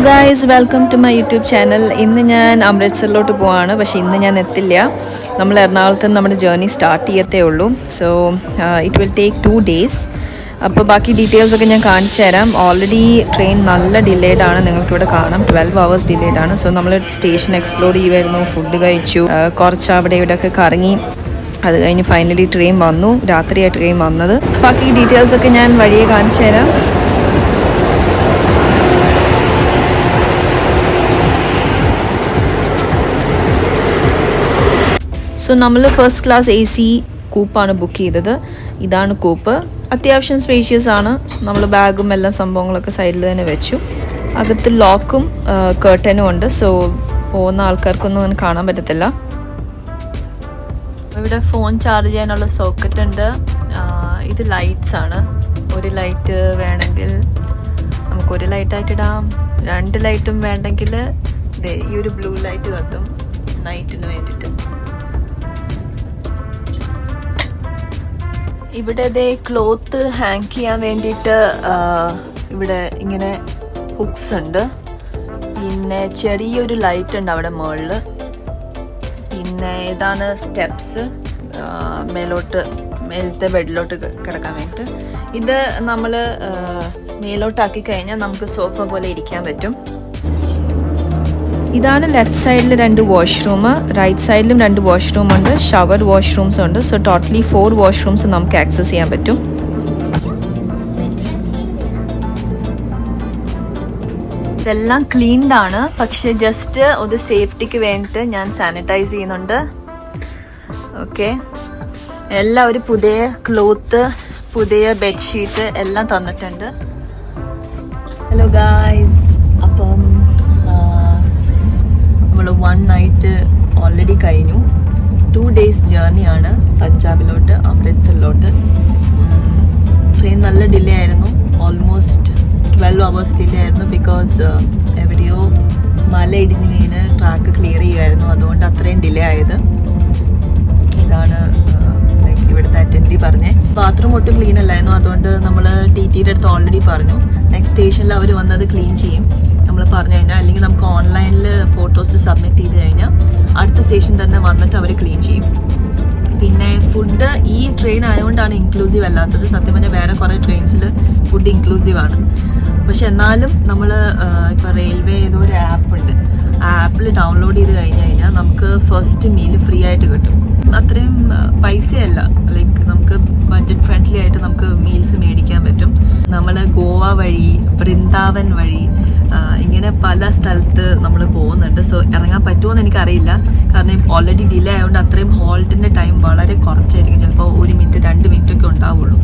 Guys, welcome to my YouTube channel. ഇന്ന് ഞാൻ അമൃത്സറിലോട്ട് പോവാണ്. പക്ഷേ ഇന്ന് ഞാൻ എത്തില്ല. നമ്മൾ എറണാകുളത്ത് നിന്ന് നമ്മുടെ ജേർണി സ്റ്റാർട്ട് ചെയ്യത്തേ ഉള്ളൂ. So it will take 2 days. അപ്പോൾ ബാക്കി ഡീറ്റെയിൽസ് ഒക്കെ ഞാൻ കാണിച്ചു തരാം. ഓൾറെഡി ട്രെയിൻ നല്ല ഡിലേഡ് ആണ്, നിങ്ങൾക്കിവിടെ കാണാം. 12 hours ഡിലേഡ് ആണ്. സോ നമ്മൾ സ്റ്റേഷൻ എക്സ്പ്ലോർ ചെയ്യുമായിരുന്നു, ഫുഡ് കഴിച്ചു, കുറച്ച് അവിടെ ഇവിടെയൊക്കെ കറങ്ങി. അത് കഴിഞ്ഞ് ഫൈനലി ട്രെയിൻ വന്നു. രാത്രിയാണ് ട്രെയിൻ വന്നത്. ബാക്കി ഡീറ്റെയിൽസ് ഒക്കെ ഞാൻ വഴിയെ കാണിച്ചു തരാം. സോ നമ്മൾ ഫസ്റ്റ് ക്ലാസ് AC കൂപ്പാണ് ബുക്ക് ചെയ്തത്. ഇതാണ് കൂപ്പ്. അത്യാവശ്യം സ്പേഷ്യസ് ആണ്. നമ്മൾ ബാഗും എല്ലാ സംഭവങ്ങളൊക്കെ സൈഡിൽ തന്നെ വെച്ചു. അകത്ത് ലോക്കും കേർട്ടനും ഉണ്ട്. സോ പോകുന്ന ആൾക്കാർക്കൊന്നും അങ്ങനെ കാണാൻ പറ്റത്തില്ല. ഇവിടെ ഫോൺ ചാർജ് ചെയ്യാനുള്ള സോക്കറ്റ് ഉണ്ട്. ഇത് ലൈറ്റ്സ് ആണ്. ഒരു ലൈറ്റ് വേണമെങ്കിൽ നമുക്കൊരു ലൈറ്റായിട്ട് ഇടാം. 2 ലൈറ്റും വേണ്ടെങ്കിൽ ഈ ഒരു ബ്ലൂ ലൈറ്റ് കത്തും നൈറ്റിന് വേണ്ടിയിട്ട്. ഇവിടെ ക്ലോത്ത് ഹാങ് ചെയ്യാൻ വേണ്ടിയിട്ട് ഇവിടെ ഇങ്ങനെ ഹുക്സ് ഉണ്ട്. പിന്നെ ചെറിയൊരു ലൈറ്റ് ഉണ്ട് അവിടെ മുകളിൽ. പിന്നെ ഇതാണ് സ്റ്റെപ്സ് മേലത്തെ ബെഡിലോട്ട് കിടക്കാൻ വേണ്ടിയിട്ട്. ഇത് നമ്മൾ മേലോട്ടാക്കി കഴിഞ്ഞാൽ നമുക്ക് സോഫ പോലെ ഇരിക്കാൻ പറ്റും. ഇതാണ് ലെഫ്റ്റ് സൈഡിൽ 2 വാഷ്റൂം, റൈറ്റ് സൈഡിലും 2 വാഷ്റൂം ഉണ്ട്. ഷവർ വാഷ്റൂംസ് ഉണ്ട്. സോ ടോട്ടലി 4 വാഷ്റൂംസ് നമുക്ക് ആക്സസ് ചെയ്യാൻ പറ്റും. ഇതെല്ലാം ക്ലീൻഡ് ആണ്, പക്ഷെ ജസ്റ്റ് ഒരു സേഫ്റ്റിക്ക് വേണ്ടിയിട്ട് ഞാൻ സാനിറ്റൈസ് ചെയ്യുന്നുണ്ട്. ഓക്കെ, എല്ലാവരും പുതിയ ക്ലോത്ത്, പുതിയ ബെഡ്ഷീറ്റ് എല്ലാം തന്നിട്ടുണ്ട്. ഹലോ ഗായ്സ്, അപ്പം നമ്മൾ 1 night ഓൾറെഡി കഴിഞ്ഞു. 2 days ജേർണിയാണ് പഞ്ചാബിലോട്ട്, അമൃത്സറിലോട്ട്. ട്രെയിൻ നല്ല ഡിലേ ആയിരുന്നു. ഓൾമോസ്റ്റ് 12 hours ഡിലേ ആയിരുന്നു. ബിക്കോസ് എവിടെയോ മല ഇടിഞ്ഞ് വീണ് ട്രാക്ക് ക്ലിയർ ചെയ്യുമായിരുന്നു. അതുകൊണ്ട് അത്രയും ഡിലേ ആയത്. ഇതാണ് ലൈക്ക് ഇവിടുത്തെ അറ്റൻഡി പറഞ്ഞേ. ബാത്റൂം ഒട്ടും ക്ലീൻ അല്ലായിരുന്നു. അതുകൊണ്ട് നമ്മൾ TTയുടെ അടുത്ത് ഓൾറെഡി പറഞ്ഞു നെക്സ്റ്റ് സ്റ്റേഷനിൽ അവർ വന്നത് ക്ലീൻ ചെയ്യും നമ്മൾ പറഞ്ഞു കഴിഞ്ഞാൽ. അല്ലെങ്കിൽ നമുക്ക് ഓൺലൈനിൽ ഫോട്ടോസ് സബ്മിറ്റ് ചെയ്ത് കഴിഞ്ഞാൽ അടുത്ത സ്റ്റേഷൻ തന്നെ വന്നിട്ട് അവർ ക്ലീൻ ചെയ്യും. പിന്നെ ഫുഡ് ഈ ട്രെയിൻ ആയതുകൊണ്ടാണ് ഇൻക്ലൂസീവ് അല്ലാത്തത്. സത്യം പറഞ്ഞാൽ വേറെ കുറേ ട്രെയിൻസിൽ ഫുഡ് ഇൻക്ലൂസീവ് ആണ്. പക്ഷെ എന്നാലും നമ്മൾ ഇപ്പോൾ റെയിൽവേ ഏതോ ഒരു ആപ്പ് ഉണ്ട്. ആ ആപ്പിൽ ഡൗൺലോഡ് ചെയ്ത് കഴിഞ്ഞാൽ നമുക്ക് ഫസ്റ്റ് മീൽ ഫ്രീ ആയിട്ട് കിട്ടും. അത്രയും പൈസയല്ല, ലൈക്ക് നമുക്ക് ബഡ്ജറ്റ് ഫ്രണ്ട്ലി ആയിട്ട് നമുക്ക് മീൽസ് മേടിക്കാൻ പറ്റും. നമ്മൾ ഗോവ വഴി, വൃന്ദാവൻ വഴി, ഇങ്ങനെ പല സ്ഥലത്ത് നമ്മൾ പോകുന്നുണ്ട്. സോ ഇറങ്ങാൻ പറ്റുമോയെന്ന് എനിക്കറിയില്ല. കാരണം ഓൾറെഡി ഡിലേ ആയതുകൊണ്ട് അത്രയും ഹോൾട്ടിൻ്റെ ടൈം വളരെ കുറച്ചായിരിക്കും. ചിലപ്പോൾ 1 minute 2 minute ഒക്കെ ഉണ്ടാവുള്ളൂ.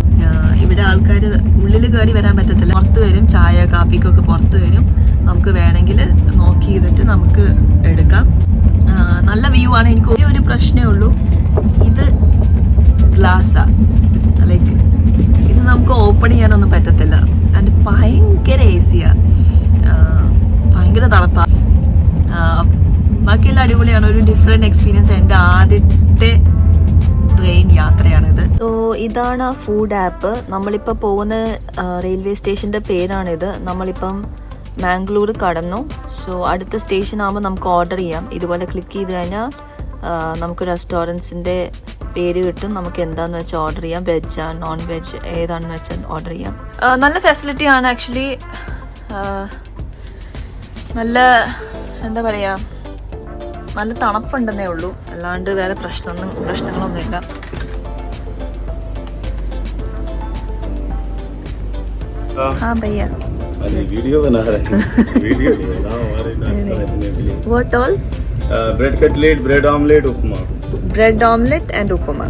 ഇവിടെ ആൾക്കാർ ഉള്ളിൽ കയറി വരാൻ പറ്റത്തില്ല, പുറത്ത് വരും. ചായ കാപ്പിക്കൊക്കെ പുറത്ത് വരും. നമുക്ക് വേണമെങ്കിൽ നോക്കി ചെയ്തിട്ട് നമുക്ക് എടുക്കാം. നല്ല വ്യൂ ആണ്. എനിക്ക് ഒരു പ്രശ്നമേ ഉള്ളൂ, ഇത് ഗ്ലാസ്സാ. ലൈക്ക് ഇത് നമുക്ക് ഓപ്പൺ ചെയ്യാനൊന്നും പറ്റത്തില്ല. ആൻഡ് ഭയങ്കര AC-യാണ്, ഭയങ്കര തണുപ്പാണ്. ബാക്കിയെല്ലാം അടിപൊളിയാണ്. ഒരു ഡിഫറെൻറ്റ് എക്സ്പീരിയൻസ്. എൻ്റെ ആദ്യത്തെ ട്രെയിൻ യാത്രയാണിത്. സോ ഇതാണ് ആ ഫുഡ് ആപ്പ്. നമ്മളിപ്പോൾ പോകുന്ന റെയിൽവേ സ്റ്റേഷൻ്റെ പേരാണിത്. നമ്മളിപ്പം മാംഗ്ലൂർ കടന്നു. സോ അടുത്ത സ്റ്റേഷൻ ആകുമ്പോൾ നമുക്ക് ഓർഡർ ചെയ്യാം. ഇതുപോലെ ക്ലിക്ക് ചെയ്ത് കഴിഞ്ഞാൽ നമുക്ക് റെസ്റ്റോറൻറ്റ്സിൻ്റെ പേര് കിട്ടും. നമുക്ക് എന്താണെന്ന് വെച്ചാൽ ഓർഡർ ചെയ്യാം. വെജ്, നോൺ വെജ്, ഏതാണെന്ന് വെച്ചാൽ ഓർഡർ ചെയ്യാം. നല്ല ഫെസിലിറ്റിയാണ് ആക്ച്വലി. നല്ല എന്താ പറയുക, നല്ല തണുപ്പുണ്ടെന്നേ ഉള്ളൂ. അല്ലാണ്ട് വേറെ പ്രശ്നങ്ങളൊന്നുമില്ല. हाँ भैया, वीडियो बना रहे हैं. वीडियो नहीं बना हमारे नाश्ता इतने के लिए. What all? Bread cutlet, bread omelette, upma. Bread omelette and upama.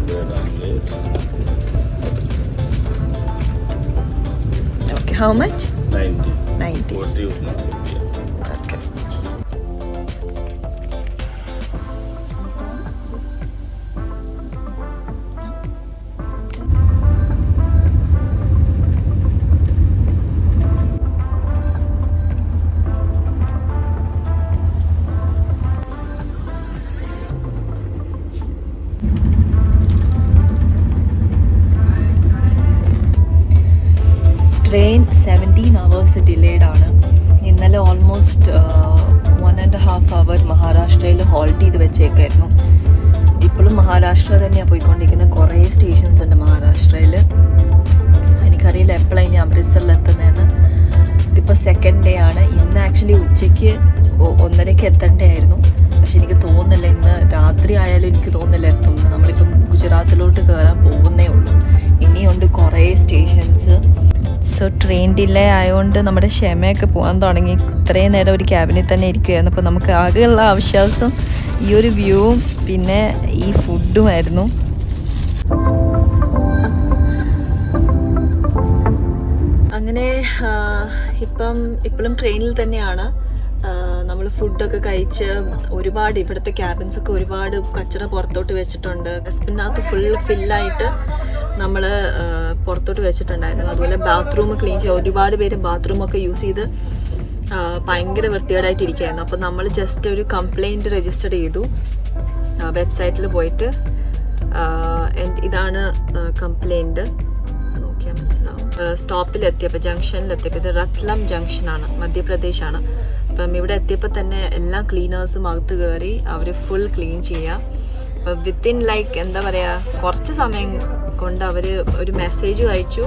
Bread omelette. Okay, how much? 90. 90. 40 upma. Okay. Train 17 hours delayed ആണ്. ഇന്നലെ ഓൾമോസ്റ്റ് 1.5 hour മഹാരാഷ്ട്രയിൽ ഹോൾട്ട് ചെയ്ത് വെച്ചേക്കായിരുന്നു. ഇപ്പോഴും മഹാരാഷ്ട്ര തന്നെയാണ് പോയിക്കൊണ്ടിരിക്കുന്നത്. കുറേ സ്റ്റേഷൻസ് ഉണ്ട് മഹാരാഷ്ട്രയിൽ. എനിക്കറിയില്ല എപ്പോഴാണ് ഇനി അമൃത്സറിൽ എത്തുന്നതെന്ന്. ഇതിപ്പോൾ സെക്കൻഡ് ഡേ ആണ്. ഇന്ന് ആക്ച്വലി ഉച്ചയ്ക്ക് 1:30 എത്തേണ്ടതായിരുന്നു. പക്ഷെ എനിക്ക് തോന്നുന്നില്ല, ഇന്ന് രാത്രി ആയാലും എനിക്ക് തോന്നുന്നില്ല എത്തുമെന്ന്. നമ്മളിപ്പം ഗുജറാത്തിലോട്ട് കയറാൻ പോകുന്നേ ഉള്ളൂ. ഇനിയുണ്ട് കുറേ സ്റ്റേഷൻസ്. സോ ട്രെയിൻ ഡിലേ ആയതുകൊണ്ട് നമ്മുടെ ക്ഷമയൊക്കെ പോകാൻ തുടങ്ങി. ഇത്രയും നേരം ഒരു ക്യാബിനിൽ തന്നെ ഇരിക്കുകയായിരുന്നു. അപ്പോൾ നമുക്ക് ആകെയുള്ള ആവശ്വാസം ഈ ഒരു വ്യൂവും പിന്നെ ഈ ഫുഡുമായിരുന്നു. അങ്ങനെ ഇപ്പോഴും ട്രെയിനിൽ തന്നെയാണ്. നമ്മൾ ഫുഡൊക്കെ കഴിച്ച് ഒരുപാട് ഇവിടുത്തെ ക്യാബിൻസൊക്കെ ഒരുപാട് കച്ചറ പുറത്തോട്ട് വെച്ചിട്ടുണ്ട്. ഡസ്റ്റ്ബിനകത്ത് ഫില്ലായിട്ട് നമ്മൾ പുറത്തോട്ട് വെച്ചിട്ടുണ്ടായിരുന്നു. അതുപോലെ ബാത്റൂം ക്ലീൻ ചെയ്യുക, ഒരുപാട് പേര് ബാത്റൂമൊക്കെ യൂസ് ചെയ്ത് ഭയങ്കര വൃത്തികേടായിട്ട് ഇരിക്കുകയായിരുന്നു. അപ്പോൾ നമ്മൾ ജസ്റ്റ് ഒരു കംപ്ലൈൻറ്റ് രജിസ്റ്റർ ചെയ്തു വെബ്സൈറ്റിൽ പോയിട്ട്. ഇതാണ് കംപ്ലൈൻറ്റ്, നോക്കിയാൽ മനസ്സിലാവും. സ്റ്റോപ്പിലെത്തിയപ്പോൾ, ജംഗ്ഷനിലെത്തിയപ്പോൾ, ഇത് റത്ലം ജംഗ്ഷനാണ്, മധ്യപ്രദേശാണ്. അപ്പം ഇവിടെ എത്തിയപ്പോൾ തന്നെ എല്ലാ ക്ലീനേഴ്സും അകത്ത് കയറി അവർ ഫുൾ ക്ലീൻ ചെയ്യുക. അപ്പം വിത്തിൻ എന്താ പറയുക, കുറച്ച് സമയം കൊണ്ട് അവർ ഒരു മെസ്സേജ് അയച്ചു,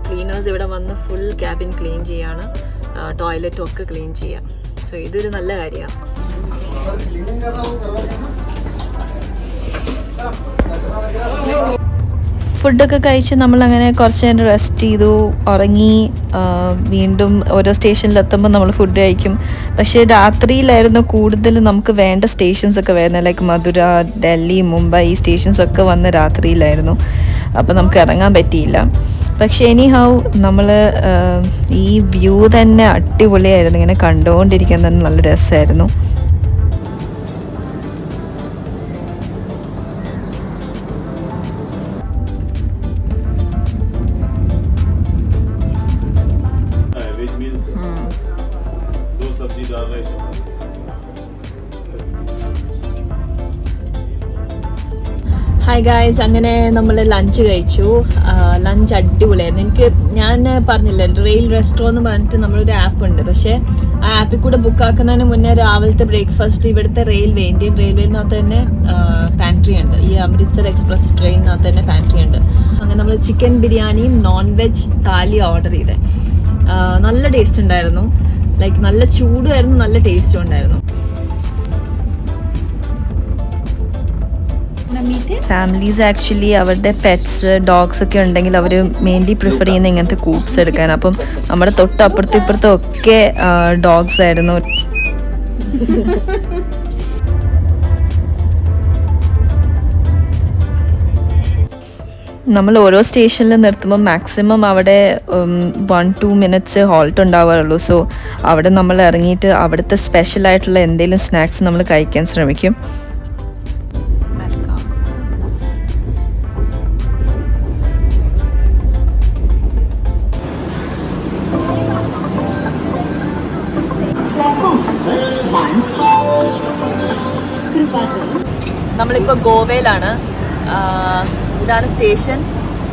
ക്ലീനേഴ്സ് ഇവിടെ വന്ന് ഫുൾ ക്യാബിൻ ക്ലീൻ ചെയ്യാണ്, ടോയ്ലറ്റും ഒക്കെ ക്ലീൻ ചെയ്യുക. സോ ഇതൊരു നല്ല കാര്യമാണ്. ഫുഡൊക്കെ കഴിച്ച് നമ്മളങ്ങനെ കുറച്ച് നേരം റെസ്റ്റ് ചെയ്തു, ഉറങ്ങി. വീണ്ടും ഓരോ സ്റ്റേഷനിലെത്തുമ്പോൾ നമ്മൾ ഫുഡ് കഴിക്കും. പക്ഷേ രാത്രിയിലായിരുന്നു കൂടുതൽ നമുക്ക് വേണ്ട സ്റ്റേഷൻസൊക്കെ വരുന്നത്. ലൈക്ക് മധുര, ഡൽഹി, മുംബൈ ഈ സ്റ്റേഷൻസൊക്കെ വന്ന് രാത്രിയിലായിരുന്നു. അപ്പോൾ നമുക്ക് ഇറങ്ങാൻ പറ്റിയില്ല. പക്ഷേ എനിഹൗ നമ്മൾ ഈ വ്യൂ തന്നെ അടിപൊളിയായിരുന്നു. ഇങ്ങനെ കണ്ടുകൊണ്ടിരിക്കാൻ തന്നെ നല്ല രസമായിരുന്നു. ഹായ് ഗായ്സ്, അങ്ങനെ നമ്മൾ ലഞ്ച് കഴിച്ചു. ലഞ്ച് അടിപൊളിയായിരുന്നു. ഞാൻ പറഞ്ഞില്ല, റെയിൽ റെസ്റ്റോ എന്ന് പറഞ്ഞിട്ട് നമ്മളൊരു ആപ്പ് ഉണ്ട്. പക്ഷേ ആ ആപ്പിൽ കൂടെ ബുക്ക് ആക്കുന്നതിന് മുന്നേ രാവിലത്തെ ബ്രേക്ക്ഫാസ്റ്റ് ഇവിടുത്തെ ഇന്ത്യൻ റെയിൽവേനകത്ത് തന്നെ പാൻട്രി ഉണ്ട്. ഈ അമൃത്സർ എക്സ്പ്രസ് ട്രെയിനിനകത്ത് തന്നെ പാൻട്രി ഉണ്ട്. അങ്ങനെ നമ്മൾ ചിക്കൻ ബിരിയാണിയും നോൺ വെജ് താലി ഓർഡർ ചെയ്തേ. നല്ല ടേസ്റ്റ് ഉണ്ടായിരുന്നു. നല്ല ചൂടുമായിരുന്നു, നല്ല ടേസ്റ്റും ഉണ്ടായിരുന്നു. ഫാമിലീസ് ആക്ച്വലി അവരുടെ പെറ്റ്സ്, ഡോഗ്സ് ഒക്കെ ഉണ്ടെങ്കിൽ അവർ മെയിൻലി പ്രിഫർ ചെയ്യുന്ന ഇങ്ങനത്തെ കൂപ്സ് എടുക്കാൻ. അപ്പം നമ്മുടെ തൊട്ടപ്പുറത്തും ഇപ്പുറത്തും ഒക്കെ ഡോഗ്സ് ആയിരുന്നു. നമ്മൾ ഓരോ സ്റ്റേഷനിൽ നിർത്തുമ്പോൾ മാക്സിമം അവിടെ 1-2 minutes ഹോൾട്ട് ഉണ്ടാവാറുള്ളൂ. സോ അവിടെ നമ്മൾ ഇറങ്ങിയിട്ട് അവിടുത്തെ സ്പെഷ്യലായിട്ടുള്ള എന്തെങ്കിലും സ്നാക്സ് നമ്മൾ കഴിക്കാൻ ശ്രമിക്കും. നമ്മളിപ്പോൾ ഗോവയിലാണ്. ഇതാണ് സ്റ്റേഷൻ.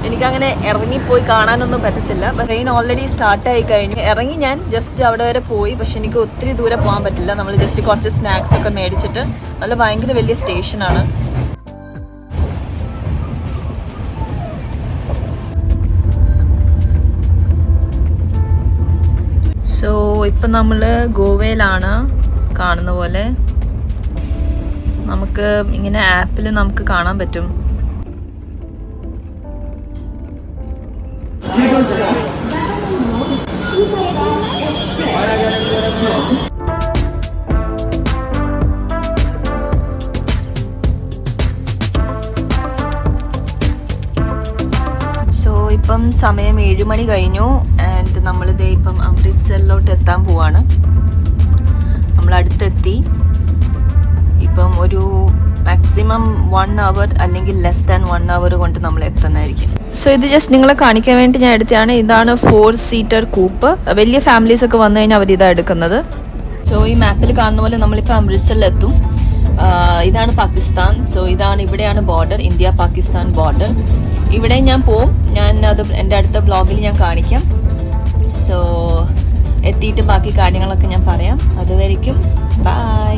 എനിക്കങ്ങനെ ഇറങ്ങിപ്പോയി കാണാനൊന്നും പറ്റത്തില്ല. ട്രെയിൻ ഓൾറെഡി സ്റ്റാർട്ടായി കഴിഞ്ഞു. ഇറങ്ങി ഞാൻ ജസ്റ്റ് അവിടെ വരെ പോയി. പക്ഷെ എനിക്ക് ഒത്തിരി ദൂരെ പോകാൻ പറ്റില്ല. നമ്മൾ ജസ്റ്റ് കുറച്ച് സ്നാക്സ് ഒക്കെ മേടിച്ചിട്ട്, ഭയങ്കര വലിയ സ്റ്റേഷനാണ്. സോ ഇപ്പം നമ്മൾ ഗോവയിലാണ്. കാണുന്ന പോലെ നമുക്ക് ഇങ്ങനെ ആപ്പിൽ നമുക്ക് കാണാൻ പറ്റും. സോ ഇപ്പം സമയം 7 മണി കഴിഞ്ഞു. ആൻഡ് നമ്മളിതേ ഇപ്പം അമൃത്സറിലോട്ട് എത്താൻ പോവാണ്. നമ്മളടുത്തെത്തി. ഇപ്പം ഒരു മാക്സിമം 1 hour അല്ലെങ്കിൽ ലെസ് ദാൻ 1 hour കൊണ്ട് നമ്മൾ എത്തുന്നതായിരിക്കും. സോ ഇത് ജസ്റ്റ് നിങ്ങളെ കാണിക്കാൻ വേണ്ടി ഞാൻ എടുത്തതാണ്. ഇതാണ് 4-seater കൂപ്പ്. വലിയ ഫാമിലീസ് ഒക്കെ വന്നു കഴിഞ്ഞാൽ അവരിതാണ് എടുക്കുന്നത്. സോ ഈ മാപ്പിൽ കാണുന്ന പോലെ നമ്മളിപ്പോൾ അമൃത്സറിലെത്തും. ഇതാണ് പാകിസ്ഥാൻ. സോ ഇവിടെയാണ് ബോർഡർ, ഇന്ത്യ പാകിസ്ഥാൻ ബോർഡർ. ഇവിടെ ഞാൻ പോവും. അത് എൻ്റെ അടുത്ത വ്ളോഗിൽ ഞാൻ കാണിക്കാം. സോ എത്തിയിട്ട് ബാക്കി കാര്യങ്ങളൊക്കെ ഞാൻ പറയാം. അതുവരയ്ക്കും ബൈ.